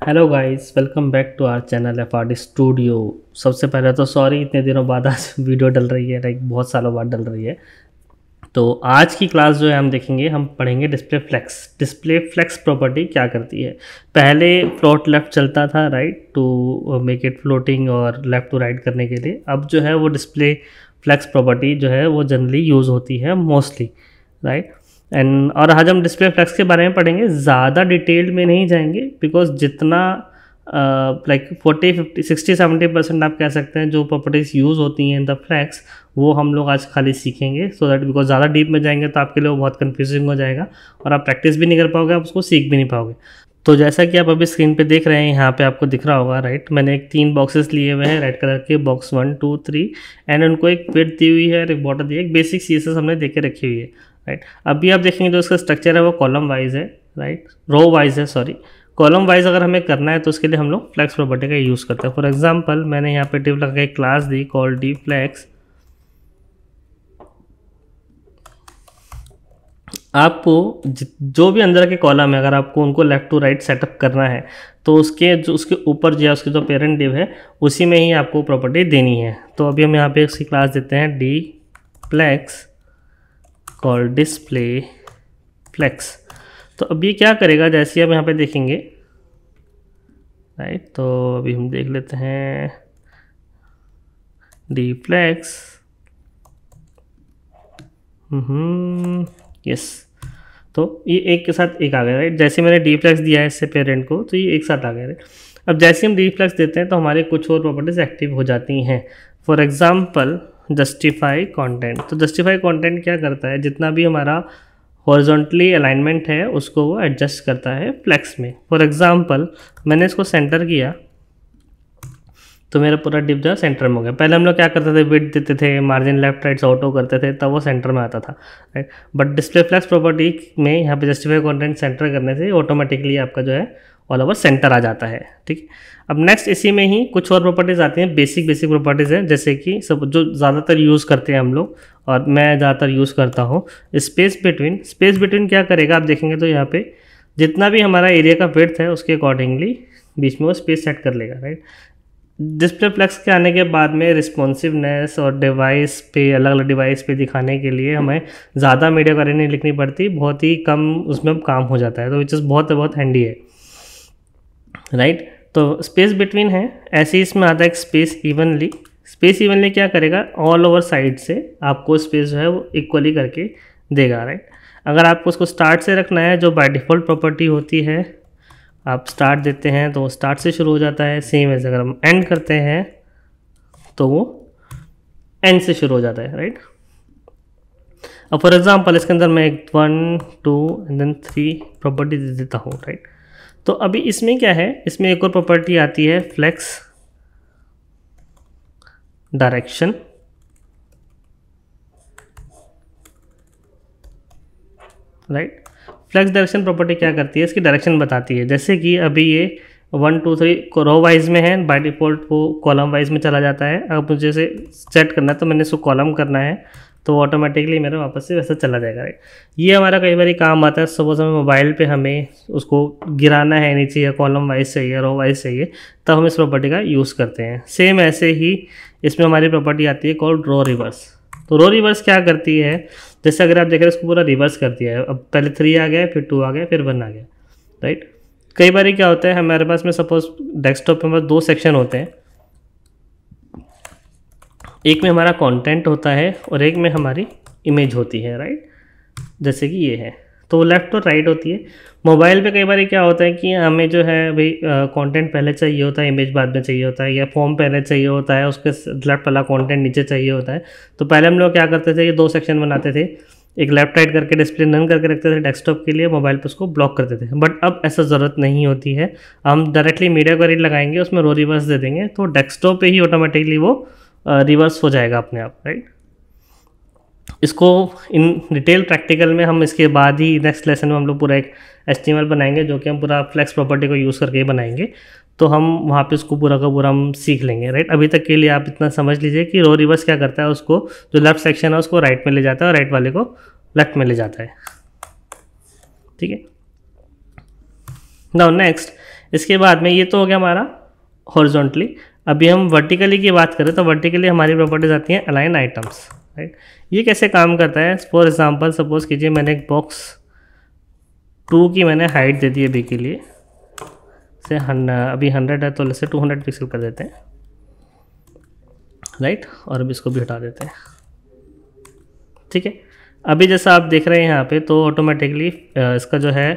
Hello guys, welcome back to our channel FRD studio. सबसे पहले तो सॉरी, इतने दिनों बाद आज वीडियो डल रही है, लाइक बहुत सालों बाद डल रही है। तो आज की क्लास जो है हम पढ़ेंगे display flex. Display flex property क्या करती है। पहले फ्लोट लेफ्ट चलता था right to make it floating और लेफ्ट टू राइट करने के लिए। अब जो है वो डिस्प्ले फ्लेक्स प्रॉपर्टी जो है वो जनरली यूज़ होती है मोस्टली, राइट। और आज हम डिस्प्ले फ्लेक्स के बारे में पढ़ेंगे, ज़्यादा डिटेल्ड में नहीं जाएंगे बिकॉज जितना लाइक 40-50-60-70% आप कह सकते हैं जो प्रॉपर्टीज़ यूज़ होती हैं इन द फ्लेक्स, वो हम लोग आज खाली सीखेंगे। सो दैट बिकॉज ज़्यादा डीप में जाएंगे तो आपके लिए वो बहुत कन्फ्यूजिंग हो जाएगा और आप प्रैक्टिस भी नहीं कर पाओगे, आप उसको सीख भी नहीं पाओगे। तो जैसा कि आप अभी स्क्रीन पे देख रहे हैं, यहाँ पे आपको दिख रहा होगा राइट। मैंने एक 3 बॉक्सेस लिए हुए हैं रेड कलर के, बॉक्स 1, 2, 3 एंड उनको एक विड्थ दी हुई है और एक बॉर्डर दी है। एक बेसिक सीएसएस हमने देके रखी हुई है राइट। अभी आप देखेंगे जो इसका स्ट्रक्चर है वो कॉलम वाइज है राइट, रो वाइज है सॉरी। कॉलम वाइज अगर हमें करना है तो उसके लिए हम लोग फ्लेक्स प्रॉपर्टी का यूज़ करते हैं। फॉर एग्जांपल मैंने यहाँ पे डिव लगा के एक क्लास दी कॉल डी फ्लेक्स। आपको जो भी अंदर के कॉलम है अगर आपको उनको लेफ्ट टू राइट सेटअप करना है तो उसके ऊपर जो उसके जो पेरेंट डिव है उसी में ही आपको प्रॉपर्टी देनी है। तो अभी हम यहाँ पे उसकी क्लास देते हैं D flex call display flex. तो अब ये क्या करेगा, जैसे हम यहाँ पे देखेंगे राइट। तो अभी हम देख लेते हैं डी फ्लेक्स। यस, तो ये एक के साथ एक आ गया राइट। जैसे मैंने डी फ्लेक्स दिया है इससे पेरेंट को तो ये एक साथ आ गया राइट। अब जैसे हम डी फ्लेक्स देते हैं तो हमारे कुछ और प्रॉपर्टीज एक्टिव हो जाती हैं। For example justify content. तो जस्टिफाई कंटेंट क्या करता है, जितना भी हमारा हॉरिजॉन्टली अलाइनमेंट है उसको वो एडजस्ट करता है फ्लेक्स में। फॉर एग्जांपल मैंने इसको सेंटर किया तो मेरा पूरा डिप जो सेंटर में हो गया। पहले हम लोग क्या करते थे, विड्थ देते थे, मार्जिन लेफ्ट राइट से ऑटो करते थे, तब वो सेंटर में आता था right. But display flex property में यहाँ पे जस्टिफाई कंटेंट सेंटर करने से ऑटोमेटिकली आपका जो है ऑल ओवर सेंटर आ जाता है, ठीक है। अब नेक्स्ट इसी में ही कुछ और प्रॉपर्टीज़ आती हैं, बेसिक प्रॉपर्टीज़ हैं, जैसे कि सब जो ज़्यादातर यूज़ करते हैं हम लोग और मैं ज़्यादातर यूज़ करता हूँ। स्पेस बिटवीन क्या करेगा, आप देखेंगे तो यहाँ पे जितना भी हमारा एरिया का विड्थ है उसके अकॉर्डिंगली बीच में वो स्पेस सेट कर लेगा राइट। डिस्प्ले फ्लेक्स के आने के बाद में रिस्पॉन्सिवनेस और डिवाइस पे अलग अलग डिवाइस पे दिखाने के लिए हमें ज़्यादा मीडिया क्वेरी नहीं लिखनी पड़ती, बहुत ही कम उसमें काम हो जाता है, तो विच इज़ बहुत हैंडी है राइट। तो स्पेस बिटवीन है, ऐसे ही इसमें आता है स्पेस इवनली क्या करेगा, ऑल ओवर साइड से आपको स्पेस जो है वो इक्वली करके देगा राइट। अगर आपको उसको स्टार्ट से रखना है, जो बाय डिफ़ॉल्ट प्रॉपर्टी होती है, आप स्टार्ट देते हैं तो वो स्टार्ट से शुरू हो जाता है। सेम एज अगर हम एंड करते हैं तो वो एंड से शुरू हो जाता है राइट। अब फॉर एग्जांपल इसके अंदर मैं 1, 2 एंड देन 3 प्रॉपर्टी दे देता हूँ राइट। तो अभी इसमें क्या है, इसमें एक और प्रॉपर्टी आती है flex direction right. Flex direction property क्या करती है, इसकी डायरेक्शन बताती है। जैसे कि अभी ये 1, 2, 3 रो वाइज में है, बाय डिफ़ॉल्ट वो कॉलम वाइज में चला जाता है। अब मुझे इसे सेट करना है तो मैंने इसको कॉलम करना है तो ऑटोमेटिकली मेरा वापस से वैसा चला जाएगा राइट। ये हमारा कई बार काम आता है, सपोज हमें मोबाइल पे हमें उसको गिराना है नीचे, या कॉलम वाइज चाहिए, रो वाइज चाहिए, तब हम इस प्रॉपर्टी का यूज़ करते हैं। सेम ऐसे ही इसमें हमारी प्रॉपर्टी आती है कॉल्ड रो रिवर्स। तो रो रिवर्स क्या करती है, जैसे अगर आप देख रहे हैं इसको पूरा रिवर्स कर दिया है, अब पहले 3 आ गया, फिर 2 आ गया, फिर 1 आ गया राइट। कई बार क्या होता है, हमारे पास में सपोज डेस्कटॉप पे हमारे 2 सेक्शन होते हैं, एक में हमारा कंटेंट होता है और एक में हमारी इमेज होती है राइट। जैसे कि ये है तो लेफ़्ट और राइट होती है। मोबाइल पे कई बार क्या होता है कि हमें जो है भाई कंटेंट पहले चाहिए होता है, इमेज बाद में चाहिए होता है, या फॉर्म पहले चाहिए होता है, उसके लेफ्ट वाला कंटेंट नीचे चाहिए होता है। तो पहले हम लोग क्या करते थे, ये 2 सेक्शन बनाते थे, एक लेफ्ट राइट करके डिस्प्ले नन करके रखते थे डेस्कटॉप के लिए, मोबाइल पे उसको ब्लॉक करते थे। बट अब ऐसा ज़रूरत नहीं होती है, हम डायरेक्टली मीडिया क्वेरी लगाएंगे, उसमें रो रिवर्स दे देंगे तो डेस्कटॉप पे ही ऑटोमेटिकली वो रिवर्स हो जाएगा अपने आप राइट। इसको इन डिटेल प्रैक्टिकल में हम इसके बाद ही नेक्स्ट लेसन में हम लोग पूरा एक HTML बनाएंगे, जो कि हम पूरा फ्लेक्स प्रॉपर्टी को यूज़ करके बनाएंगे। तो हम वहाँ पे उसको पूरा का पूरा हम सीख लेंगे राइट। अभी तक के लिए आप इतना समझ लीजिए कि रो रिवर्स क्या करता है, उसको जो लेफ्ट सेक्शन है उसको राइट में ले जाता है और राइट वाले को लेफ्ट में ले जाता है, ठीक है। नाउ नेक्स्ट इसके बाद में ये तो हो गया हमारा हॉरिजॉन्टली। अभी हम वर्टिकली की बात करें तो वर्टिकली हमारी प्रॉपर्टीज आती हैं अलाइन आइटम्स, राइट। ये कैसे काम करता है, फॉर एग्जांपल सपोज कीजिए मैंने एक बॉक्स 2 की मैंने हाइट दे दी है बी के लिए, से अभी 100 है तो जैसे 200 पिक्सल कर देते हैं, राइट। और अभी इसको भी हटा देते हैं, ठीक है। अभी जैसा आप देख रहे हैं यहाँ पे तो ऑटोमेटिकली इसका जो है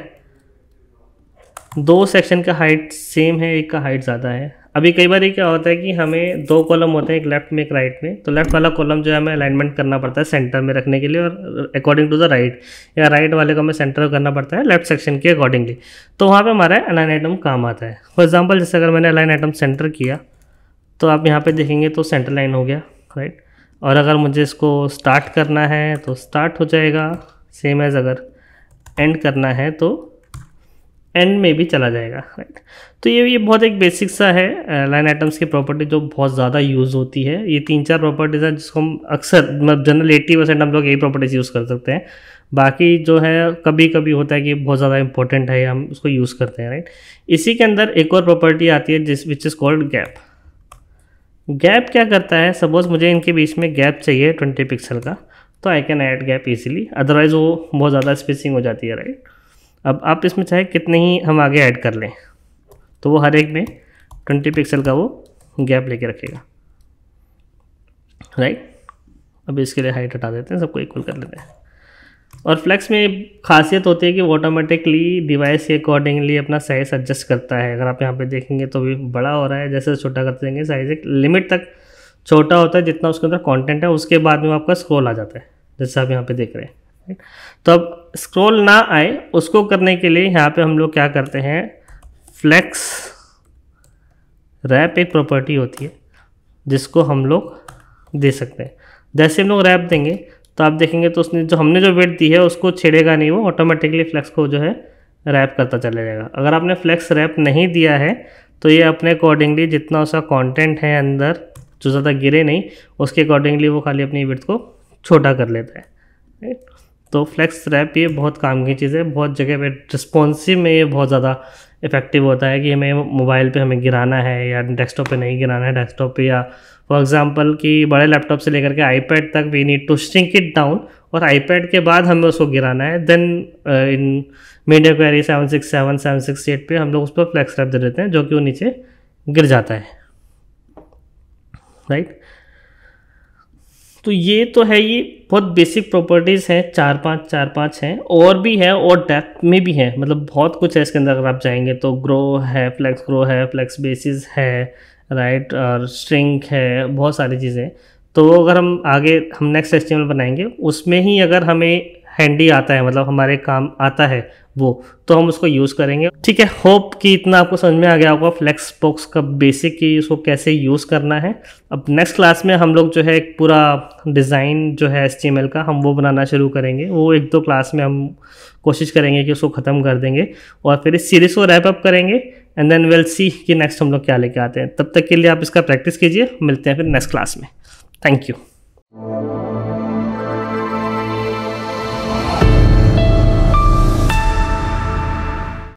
2 सेक्शन का हाइट सेम है, एक का हाइट ज़्यादा है। अभी कई बार ये क्या होता है कि हमें 2 कॉलम होते हैं, एक लेफ्ट में एक राइट में, तो लेफ्ट वाला कॉलम जो है हमें अलाइनमेंट करना पड़ता है सेंटर में रखने के लिए, और अकॉर्डिंग टू द राइट, या राइट वाले को हमें सेंटर करना पड़ता है लेफ्ट सेक्शन के अकॉर्डिंगली। तो वहाँ पे हमारा अलाइन आइटम काम आता है। फॉर एग्जांपल जैसे अगर मैंने अलाइन आइटम सेंटर किया तो आप यहाँ पे देखेंगे तो सेंटर लाइन हो गया, राइट। और अगर मुझे इसको स्टार्ट करना है तो स्टार्ट हो जाएगा, सेम एज अगर एंड करना है तो एंड में भी चला जाएगा, राइट। तो ये बहुत एक बेसिक सा है लाइन आइटम्स की प्रॉपर्टी जो बहुत ज़्यादा यूज़ होती है। ये 3-4 प्रॉपर्टीज़ हैं जिसको हम अक्सर मतलब जनरल 80% हम लोग यही प्रॉपर्टीज़ यूज़ कर सकते हैं। बाकी जो है कभी कभी होता है कि बहुत ज़्यादा इंपॉर्टेंट है, हम उसको यूज़ करते हैं, राइट। इसी के अंदर एक और प्रॉपर्टी आती है which is called gap. Gap क्या करता है, सपोज मुझे इनके बीच में गैप चाहिए 20 पिक्सल का, तो I can add gap easily, otherwise वो बहुत ज़्यादा स्पेसिंग हो जाती है, राइट। अब आप इसमें चाहे कितने ही हम आगे ऐड कर लें तो वो हर एक में 20 पिक्सल का वो गैप लेके रखेगा, राइट। अब इसके लिए हाइट हटा देते हैं, सबको इक्वल कर लेते हैं। और फ्लेक्स में खासियत होती है कि वो ऑटोमेटिकली डिवाइस के अकॉर्डिंगली अपना साइज़ एडजस्ट करता है। अगर आप यहाँ पे देखेंगे तो भी बड़ा हो रहा है, जैसे छोटा करते जाएंगे साइज़ एक लिमिट तक छोटा होता है जितना उसके अंदर कंटेंट है, उसके बाद में आपका स्क्रॉल आ जाता है, जैसे आप यहाँ पे देख रहे हैं। तो अब स्क्रॉल ना आए उसको करने के लिए यहाँ पे हम लोग क्या करते हैं, फ्लेक्स रैप एक प्रॉपर्टी होती है जिसको हम लोग दे सकते हैं। जैसे हम लोग रैप देंगे तो आप देखेंगे तो उसने हमने जो वेट दी है उसको छेड़ेगा नहीं, वो ऑटोमेटिकली फ्लेक्स को जो है रैप करता चला जाएगा। अगर आपने फ्लेक्स रैप नहीं दिया है तो ये अपने अकॉर्डिंगली जितना उसका कंटेंट है अंदर जो ज़्यादा गिरे नहीं, उसके अकॉर्डिंगली वो खाली अपनी विड्थ को छोटा कर लेता है, राइट। तो फ्लेक्स रैप ये बहुत काम की चीज़ है, बहुत जगह पे रिस्पॉन्सिव में ये बहुत ज़्यादा इफेक्टिव होता है कि हमें मोबाइल पे हमें गिराना है या डेस्कटॉप पे नहीं गिराना है, डेस्कटॉप पे या फॉर एग्जांपल कि बड़े लैपटॉप से लेकर के आईपैड तक we need to shrink it down, और आईपैड के बाद हमें उसको गिराना है। देन इन मीडिया क्वेरी 767 768 पे हम लोग उस पर फ्लेक्स रैप दे देते हैं जो कि वो नीचे गिर जाता है, राइट। तो ये तो है, ये बहुत बेसिक प्रॉपर्टीज़ हैं, 4-5 हैं, और भी है और डेप्थ में भी है, मतलब बहुत कुछ है इसके अंदर। अगर आप जाएंगे तो ग्रो है, फ्लेक्स ग्रो है, फ्लेक्स बेसिस है, राइट, और स्ट्रिंग है, बहुत सारी चीज़ें। तो अगर हम आगे हम नेक्स्ट HTML बनाएंगे उसमें ही अगर हमें हैंडी आता है, मतलब हमारे काम आता है वो, तो हम उसको यूज़ करेंगे, ठीक है। होप कि इतना आपको समझ में आ गया होगा फ्लेक्स बॉक्स का बेसिक की उसको कैसे यूज़ करना है। अब नेक्स्ट क्लास में हम लोग जो है एक पूरा डिज़ाइन जो है HTML का हम वो बनाना शुरू करेंगे। वो 1-2 क्लास में हम कोशिश करेंगे कि उसको ख़त्म कर देंगे और फिर इस सीरीज़ को रैप अप करेंगे एंड देन विल सी कि नेक्स्ट हम लोग क्या लेके आते हैं। तब तक के लिए आप इसका प्रैक्टिस कीजिए, मिलते हैं फिर नेक्स्ट क्लास में। Thank you.